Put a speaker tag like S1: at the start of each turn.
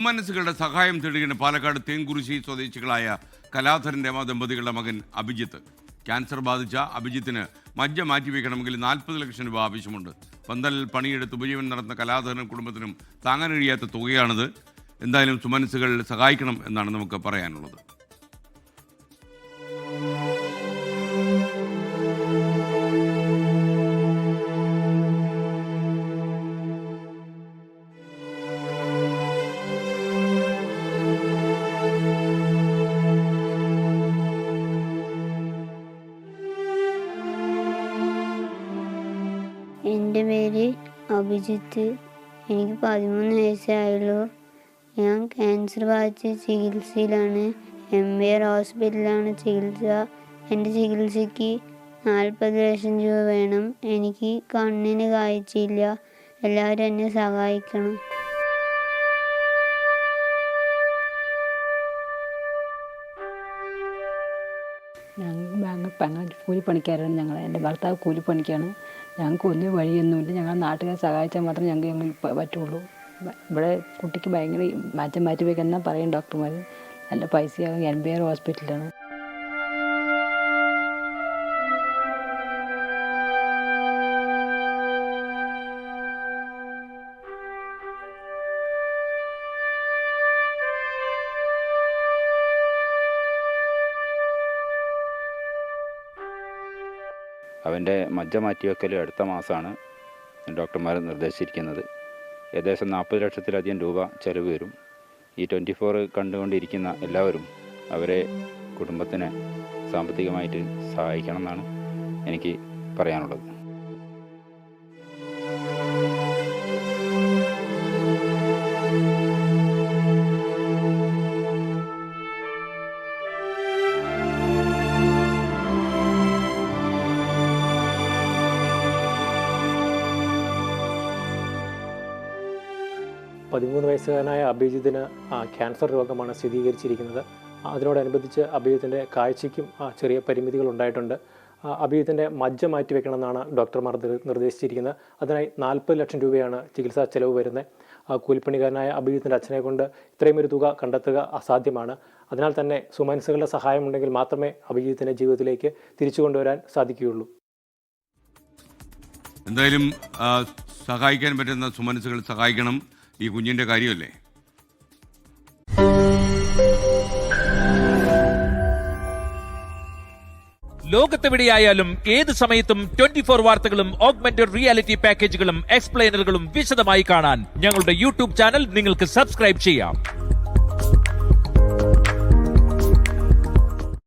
S1: മനസ്സുകളുടെ സഹായം തേടുകയാണ് പാലക്കാട് തേങ്കുറിശി സ്വദേശികളായ കലാധരൻ രമ ദമ്പതികളുടെ മകൻ അഭിജിത്ത്. ക്യാൻസർ ബാധിച്ച അഭിജിത്തിന് മജ്ജ മാറ്റിവെക്കണമെങ്കിൽ 40 ലക്ഷം രൂപ ആവശ്യമുണ്ട്. പന്തൽ പണിയെടുത്ത് ഉപജീവനം നടത്തുന്ന കലാധരനും കുടുംബത്തിനും താങ്ങാൻ കഴിയാത്ത തുകയാണിത്. എന്തായാലും സുമനസ്സുകൾ സഹായിക്കണം എന്നാണ് നമുക്ക് പറയാനുള്ളത്.
S2: എൻ്റെ പേര് അഭിജിത്ത്. എനിക്ക് 13 വയസ്സായുള്ളൂ. ഞാൻ ക്യാൻസർ ബാധിച്ച് ചികിത്സയിലാണ്. MBR ഹോസ്പിറ്റലിലാണ് ചികിത്സ. എൻ്റെ ചികിത്സയ്ക്ക് 40 ലക്ഷം രൂപ വേണം. എനിക്ക് കണ്ണിന് കാഴ്ചയില്ല. എല്ലാവരും എന്നെ സഹായിക്കണം.
S3: ഞങ്ങൾ കൂലിപ്പണിക്കാരാണ്. എൻ്റെ ഭർത്താവ് കൂലിപ്പണിക്കാണ്. ഞങ്ങൾക്ക് ഒന്നും വഴിയൊന്നുമില്ല. ഞങ്ങൾ നാട്ടുകാരെ സഹായിച്ചാൽ മാത്രമേ ഞങ്ങൾക്ക് പറ്റുള്ളൂ. ഇവിടെ കുട്ടിക്ക് ഭയങ്കര മാറ്റം മാറ്റി വയ്ക്കുന്ന പറയും ഡോക്ടർമാർ. നല്ല പൈസയാകും. MBR ഹോസ്പിറ്റലാണ്.
S4: അവൻ്റെ മജ്ജ മാറ്റിവെക്കൽ അടുത്ത മാസമാണ് ഡോക്ടർമാർ നിർദ്ദേശിച്ചിരിക്കുന്നത്. ഏകദേശം 40 ലക്ഷത്തിലധികം രൂപ ചെലവ് വരും. ഈ 24 കണ്ടുകൊണ്ടിരിക്കുന്ന എല്ലാവരും അവരെ കുടുംബത്തിനെ സാമ്പത്തികമായിട്ട് സഹായിക്കണം എന്നാണ് എനിക്ക് പറയാനുള്ളത്.
S5: വയസ്സുകാരനായ അഭിജിത്തിന് ക്യാൻസർ രോഗമാണ് സ്ഥിരീകരിച്ചിരിക്കുന്നത്. അതിനോടനുബന്ധിച്ച് അഭിജിത്തിൻ്റെ കാഴ്ചയ്ക്കും ചെറിയ പരിമിതികൾ ഉണ്ടായിട്ടുണ്ട്. അഭിജിത്തിൻ്റെ മജ്ജ മാറ്റിവെക്കണമെന്നാണ് ഡോക്ടർമാർ നിർദ്ദേശിച്ചിരിക്കുന്നത്. അതിനായി 40 ലക്ഷം രൂപയാണ് ചികിത്സാ ചെലവ് വരുന്നത്. കൂലിപ്പണിക്കാരനായ അഭിജിത്തിൻ്റെ അച്ഛനെ കൊണ്ട് ഇത്രയും ഒരു തുക കണ്ടെത്തുക അസാധ്യമാണ്. അതിനാൽ തന്നെ സുമനസ്സുകളുടെ സഹായമുണ്ടെങ്കിൽ മാത്രമേ അഭിജിത്തിൻ്റെ ജീവിതത്തിലേക്ക് തിരിച്ചു കൊണ്ടുവരാൻ സാധിക്കുകയുള്ളൂ.
S1: എന്തായാലും സഹായിക്കാൻ പറ്റുന്ന സുമനസ്സുകൾ സഹായിക്കണം. ഈ കുഞ്ഞിൻ്റെ കാര്യമല്ലേ.
S6: ലോകത്തെവിടെയായാലും ഏത് സമയത്തും 24 വാർത്തകളും ഓഗ്മെന്റഡ് റിയാലിറ്റി പാക്കേജുകളും എക്സ്പ്ലെയിനറുകളും വിശദമായി കാണാൻ ഞങ്ങളുടെ YouTube ചാനൽ നിങ്ങൾക്ക് സബ്സ്ക്രൈബ് ചെയ്യാം.